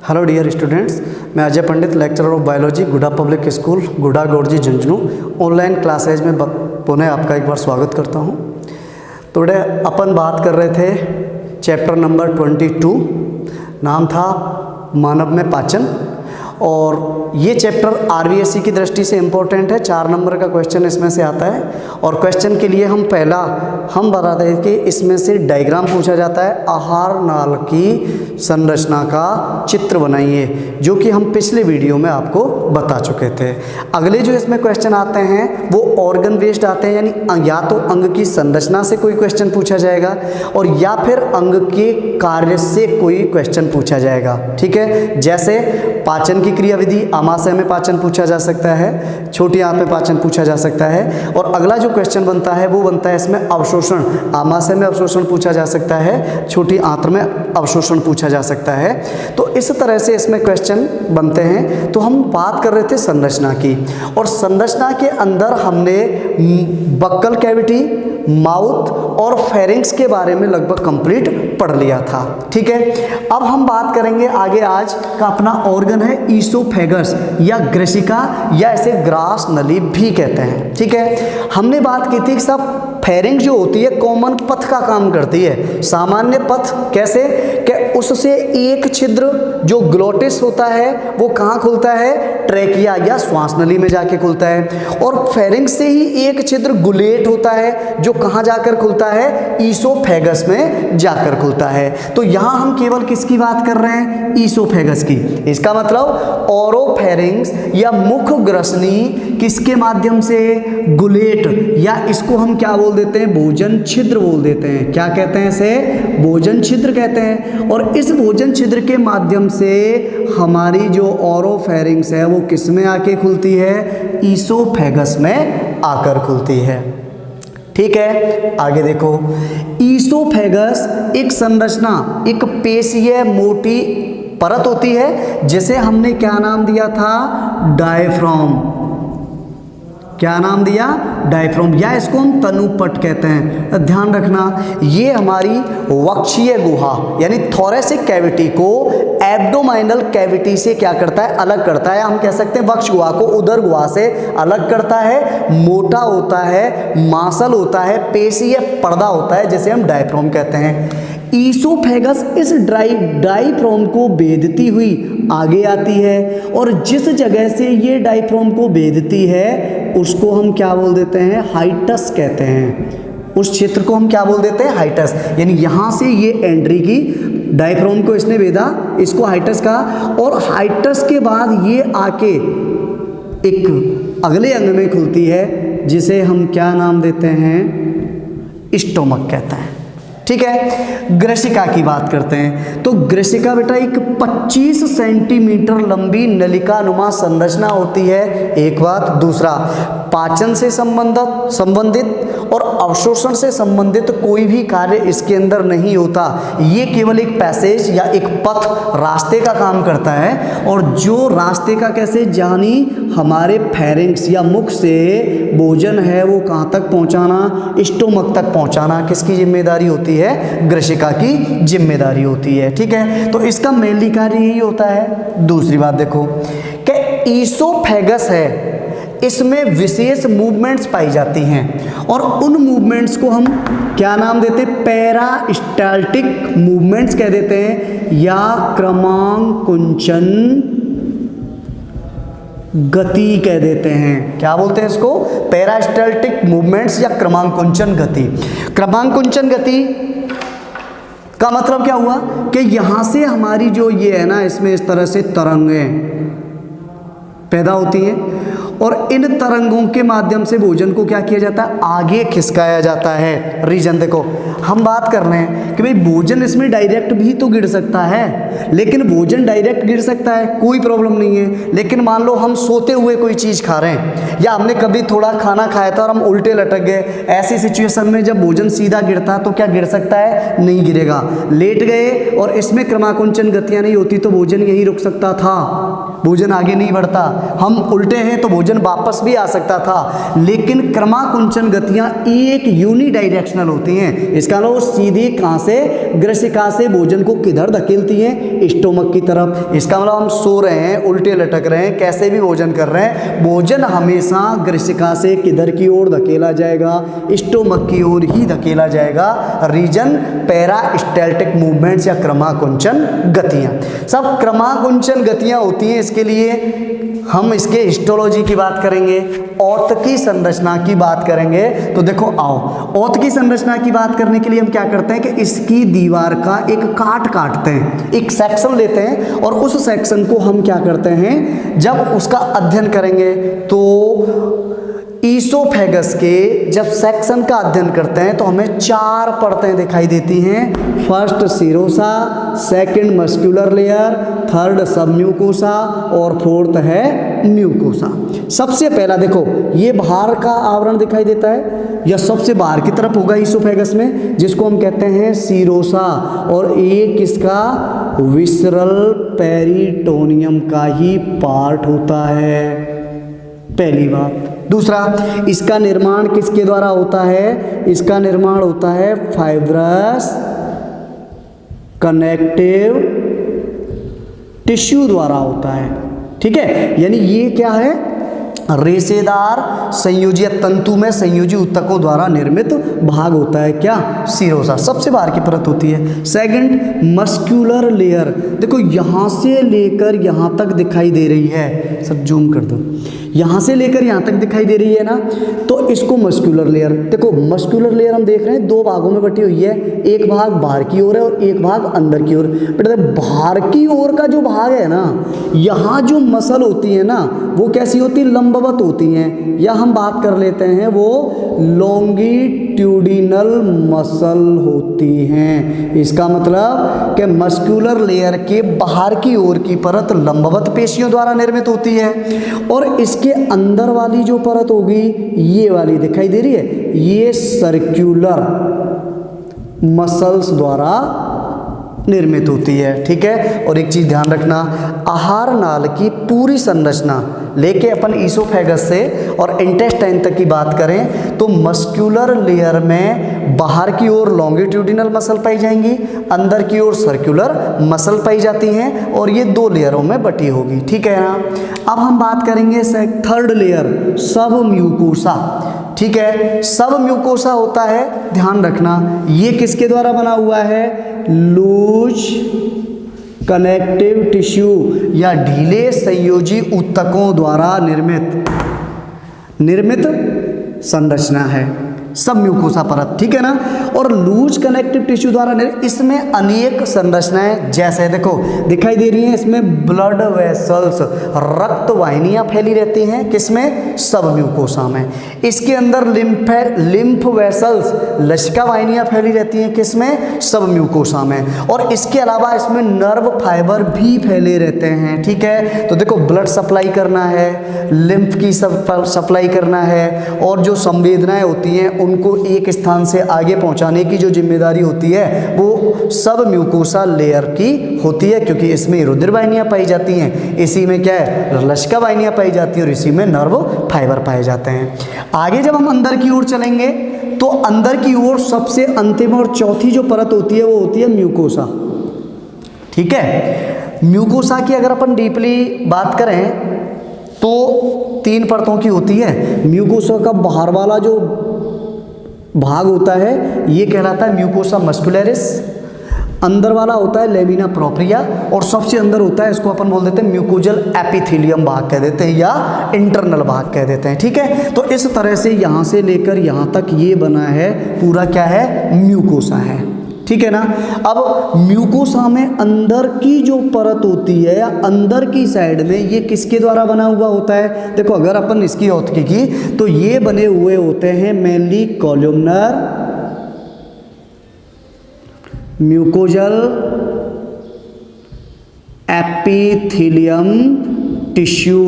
Hello dear students, मैं Ajay Pandit, lecturer of biology, Guda public school, Guda Gorji, Jhunjhunu. Online classes में पुनः आपका एक बार स्वागत करता हूं। टुडे अपन बात कर रहे थे चैप्टर नंबर 22, नाम था मानव में पाचन। और ये चैप्टर आरबीएससी की दृष्टि से इम्पोर्टेंट है। 4 नंबर का क्वेश्चन इसमें से आता है। और क्वेश्चन के लिए हम बताते हैं कि इसमें से डायग्राम पूछा जाता है। आहार नाल की संरचना का चित्र बनाइए, जो कि हम पिछले वीडियो में आपको बता चुके थे। अगले जो इसमें क्वेश्चन आते हैं वो ऑर्गन बेस्ड आते हैं, यानी या तो अंग की संरचना से कोई क्वेश्चन पूछा जाएगा और या फिर अंग के कार्य से कोई क्वेश्चन पूछा जाएगा। ठीक है, जैसे पाचन की क्रिया विधि, आमाशय में पाचन पूछा जा सकता है, छोटी आंत में पाचन पूछा जा सकता है। और अगला जो क्वेश्चन बनता है वो बनता है इसमें अवशोषण। आमाशय में अवशोषण पूछा जा सकता है, छोटी आंत में अवशोषण पूछा जा सकता है। तो इस तरह से इसमें क्वेश्चन बनते हैं। तो हम बात कर रहे थे संरचना की, और संरचना के अंदर हमने बक्कल कैविटी, माउथ और फेरिंग्स के बारे में लगभग कंप्लीट पढ़ लिया था। ठीक है, अब हम बात करेंगे आगे। आज का अपना ऑर्गन है ईसोफेगस या ग्रसिका, या इसे ग्रास नली भी कहते हैं। ठीक है, हमने बात की थी कि सब फेरिंग जो होती है कॉमन पथ का काम करती है। सामान्य पथ कैसे कि उससे एक छिद्र जो ग्लोटिस होता है वो कहाँ खुलता है, ट्रेकिया या श्वास नली में जाके खुलता है। और फेरिंग से ही एक छिद्र गुलेट होता है जो कहाँ जाकर खुलता है, ईसोफेगस में जाकर खुलता है। तो यहाँ हम केवल किसकी बात कर रहे हैं, ईसोफेगस की। इसका मतलब ओरोफेरिंग्स या मुख ग्रसनी किसके माध्यम से, गुलेट, या इसको हम क्या बोल देते हैं, भोजन छिद्र बोल देते हैं। क्या कहते हैं इसे, भोजन छिद्र कहते हैं। और इस भोजन छिद्र के माध्यम से हमारी जो ओरोफेरिंग्स है वो किस में आके खुलती है, ईसोफेगस में आकर खुलती है। ठीक है, आगे देखो। ईसोफेगस एक संरचना, एक पेशीय मोटी परत होती है जिसे हमने क्या नाम दिया था, डायफ्राम। क्या नाम दिया, डायफ्राम, या इसको हम तनुपट कहते हैं। ध्यान रखना, ये हमारी वक्षीय गुहा यानी थोरेसिक कैविटी को एब्डोमाइनल कैविटी से क्या करता है, अलग करता है। हम कह सकते हैं वक्ष गुहा को उदर गुहा से अलग करता है। मोटा होता है, मांसल होता है, पेशीय पर्दा होता है जिसे हम डायफ्राम कहते हैं। ईसोफेगस इस डायफ्राम को भेदती हुई आगे आती है, और जिस जगह से ये डायफ्राम को भेदती है उसको हम क्या बोल देते हैं, हाइटस कहते हैं। उस क्षेत्र को हम क्या बोल देते हैं, हाइटस। यानी यहाँ से ये एंट्री की, डायफ्राम को इसने भेदा, इसको हाइटस कहा। और हाइटस के बाद ये आके एक अगले अंग में खुलती है जिसे हम क्या नाम देते हैं, स्टोमक कहते हैं। ठीक है, ग्रसिका की बात करते हैं। तो ग्रसिका बेटा एक 25 सेंटीमीटर लंबी नलिकानुमा संरचना होती है, एक बात। दूसरा, पाचन से संबंधित और अवशोषण से संबंधित कोई भी कार्य इसके अंदर नहीं होता। ये केवल एक पैसेज या एक पथ, रास्ते का काम करता है। और जो रास्ते का कैसे, जानी हमारे फेरिंग्स या मुख से भोजन है वो कहाँ तक पहुँचाना, स्टोमक तक पहुँचाना किसकी जिम्मेदारी होती है, ग्रसिका की जिम्मेदारी होती है। ठीक है, तो इसका मेनली कार्य यही होता है। दूसरी बात देखो कि ईसोफेगस है, इसमें विशेष मूवमेंट्स पाई जाती हैं, और उन मूवमेंट्स को हम क्या नाम देते हैं, पेरास्टाल्टिक मूवमेंट्स कह देते हैं, या क्रमांकुंचन गति कह देते हैं। क्या बोलते हैं इसको, पेरास्टाल्टिक मूवमेंट्स या क्रमांकुंचन गति। क्रमांकुंचन गति का मतलब क्या हुआ कि यहाँ से हमारी जो ये है ना, इसमें इस तरह से तरंगें पैदा होती हैं, और इन तरंगों के माध्यम से भोजन को क्या किया जाता है, आगे खिसकाया जाता है। रीजन देखो, हम बात कर रहे हैं कि भाई भोजन इसमें डायरेक्ट भी तो गिर सकता है, लेकिन भोजन डायरेक्ट गिर सकता है, कोई प्रॉब्लम नहीं है। लेकिन मान लो हम सोते हुए कोई चीज़ खा रहे हैं, या हमने कभी थोड़ा खाना खाया था और हम उल्टे लटक गए, ऐसी सिचुएशन में जब भोजन सीधा गिरता है तो क्या गिर सकता है, नहीं गिरेगा। लेट गए और इसमें क्रमाकुंचन गतियाँ नहीं होती तो भोजन यहीं रुक सकता था, भोजन आगे नहीं बढ़ता। हम उल्टे हैं तो भोजन भोजन वापस भी आ सकता था, लेकिन क्रमाकुंचन गतियां एक यूनिडायरेक्शनल होती हैं। इसका मतलब वो सीधी कहाँ से, ग्रसिका से भोजन को किधर धकेलती हैं, स्टोमक की तरफ। इसका मतलब हम सो रहे हैं, उल्टे लटक रहे हैं, कैसे भी भोजन कर रहे हैं, भोजन हमेशा ग्रसिका से किधर की ओर धकेला जाएगा, स्टोमक की ओर ही धकेला जाएगा। रीजन पेरास्टैल्टिक मूवमेंट्स या क्रमाकुंचन गतियां, सब क्रमाकुंचन गतियां होती हैं। इसके लिए हम इसके हिस्टोलॉजी की बात करेंगे, औत की संरचना की बात करेंगे। तो देखो आओ, औत की संरचना की बात करने के लिए हम क्या करते हैं कि इसकी दीवार का एक काटते हैं, एक सेक्शन लेते हैं, और उस सेक्शन को हम क्या करते हैं, जब उसका अध्ययन करेंगे तो ईसोफेगस के जब सेक्शन का अध्ययन करते हैं तो हमें 4 परतें दिखाई देती हैं। First serosa, second muscular layer, third submucosa और फोर्थ है म्यूकोसा। सबसे पहला देखो ये बाहर का आवरण दिखाई देता है, यह सबसे बाहर की तरफ होगा ईसोफेगस में, जिसको हम कहते हैं सीरोसा, और ये किसका, विसरल पेरिटोनियम का ही पार्ट होता है, पहली बात। दूसरा, इसका निर्माण किसके द्वारा होता है, इसका निर्माण होता है फाइब्रस कनेक्टिव टिश्यू द्वारा होता है। ठीक है, यानी ये क्या है, रेशेदार संयोजी तंतु में संयोजी ऊतकों द्वारा निर्मित भाग होता है क्या, सीरोसा, सबसे बाहर की परत होती है। सेकंड मस्कुलर लेयर, देखो यहां से लेकर यहां तक दिखाई दे रही है, सब जूम कर दो, यहां से लेकर यहां तक दिखाई दे रही है ना, तो इसको मस्कुलर लेयर, देखो मस्कुलर लेयर हम देख रहे हैं 2 भागों में बटी हुई है, एक भाग बाहर की ओर है और एक भाग अंदर की ओर। बेटा बाहर की ओर का जो भाग है ना, यहाँ जो मसल होती है ना वो कैसी होती है, लंबवत होती हैं, या हम बात कर लेते हैं वो लॉन्गिट्यूडिनल मसल होती हैं। इसका मतलब कि मस्कुलर लेयर के बाहर की ओर की परत लंबवत पेशियों द्वारा निर्मित होती है, और इसके अंदर वाली जो परत होगी ये वाली दिखाई दे रही है, ये सर्कुलर मसल्स द्वारा निर्मित होती है। ठीक है, और एक चीज ध्यान रखना, आहार नाल की पूरी संरचना लेके अपन ईसोफेगस से और इंटेस्टाइन तक की बात करें तो मस्कुलर लेयर में बाहर की ओर लॉन्गिट्यूडिनल मसल पाई जाएंगी, अंदर की ओर सर्कुलर मसल पाई जाती हैं, और ये 2 लेयरों में बटी होगी। ठीक है ना, अब हम बात करेंगे थर्ड लेयर, सब म्यूकोसा। ठीक है, सब म्यूकोसा होता है, ध्यान रखना ये किसके द्वारा बना हुआ है, लूज कनेक्टिव टिश्यू या ढीले संयोजी ऊतकों द्वारा निर्मित संरचना है सब म्यूकोसा परत। ठीक है ना, और लूज कनेक्टिव टिश्यू द्वारा इसमें अनेक संरचनाएं, जैसे देखो दिखाई दे रही हैं, इसमें ब्लड वेसल्स, रक्त वाहिनियां फैली रहती हैं, किसमें, सब म्यूकोसा में। इसके अंदर लिम्फ वेसल्स, लसिका वाहिनियां फैली रहती हैं, किसमें, सब म्यूकोसा में। और इसके अलावा इसमें नर्व फाइबर भी फैले रहते हैं। ठीक है, तो देखो ब्लड सप्लाई करना है, लिम्फ की सप्लाई करना है, और जो संवेदनाएं होती हैं उनको एक स्थान से आगे पहुंचाने की जो जिम्मेदारी होती है वो सब म्यूकोसा लेयर की होती है, क्योंकि इसमें रुधिर वाहिनियां पाई जाती हैं, इसी में क्या है, लसिका वाहिनियां पाई जाती है, और इसी में नर्व फाइबर पाए जाते हैं। आगे जब हम अंदर की ओर चलेंगे तो अंदर की ओर सबसे अंतिम और चौथी जो परत होती है वो होती है म्यूकोसा। ठीक है, म्यूकोसा की अगर अपन डीपली बात करें तो 3 परतों की होती है। म्यूकोसा का बाहर वाला जो भाग होता है ये कहलाता है म्यूकोसा मस्कुलरिस, अंदर वाला होता है लेमिना प्रोप्रिया, और सबसे अंदर होता है, इसको अपन बोल देते हैं म्यूकोजल एपिथेलियम भाग कह देते हैं या इंटरनल भाग कह देते हैं। ठीक है, तो इस तरह से यहाँ से लेकर यहाँ तक ये बना है पूरा क्या है, म्यूकोसा है। ठीक है ना, अब म्यूकोसा में अंदर की जो परत होती है या अंदर की साइड में ये किसके द्वारा बना हुआ होता है, देखो अगर अपन इसकी औतकी की तो ये बने हुए होते हैं mainly columnar, mucosal epithelium tissue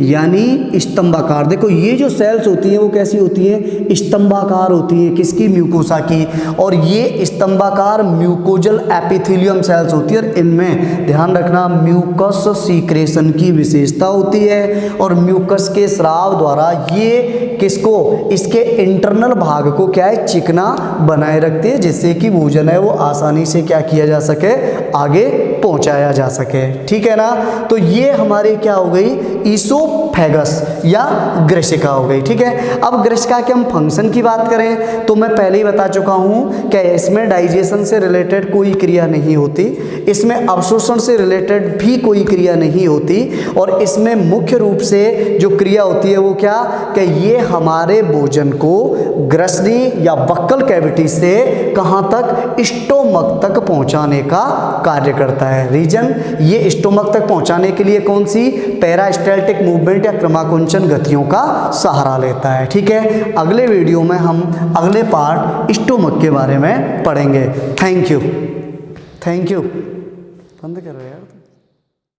यानी स्तंभाकार। देखो ये जो सेल्स होती हैं वो कैसी होती हैं, स्तंभाकार होती हैं, किसकी, म्यूकोसा की। और ये स्तंभाकार म्यूकोजल एपिथेलियम सेल्स होती है और इनमें ध्यान रखना म्यूकस सीक्रेशन की विशेषता होती है और म्यूकस के स्राव द्वारा ये किसको, इसके इंटरनल भाग को क्या है, चिकना बनाए रखते हैं, जिससे कि भोजन है वो आसानी से क्या किया जा सके, आगे पहुंचाया जा सके। ठीक है ना। तो ये हमारे क्या हो गई, ईसोफेगस या ग्रसिका हो गई। ठीक है। अब ग्रसिका के हम फंक्शन की बात करें तो मैं पहले ही बता चुका हूं कि इसमें डाइजेशन से रिलेटेड कोई क्रिया नहीं होती, इसमें अवशोषण से रिलेटेड भी कोई क्रिया नहीं होती और इसमें मुख्य रूप से जो क्रिया होती है वो क्या, कि ये हमारे भोजन को ग्रसनी या बक्कल कैविटी से कहां तक, स्टोमक तक पहुंचाने का कार्य करता है। रीजन, ये स्टोमक तक पहुंचाने के लिए कौन सी, पैरास्टाल्टिक मूवमेंट या क्रमाकुंचन गतियों का सहारा लेता है। ठीक है। अगले वीडियो में हम अगले पार्ट स्टोमक के बारे में पढ़ेंगे। Thank you. बंद कर रहे हैं।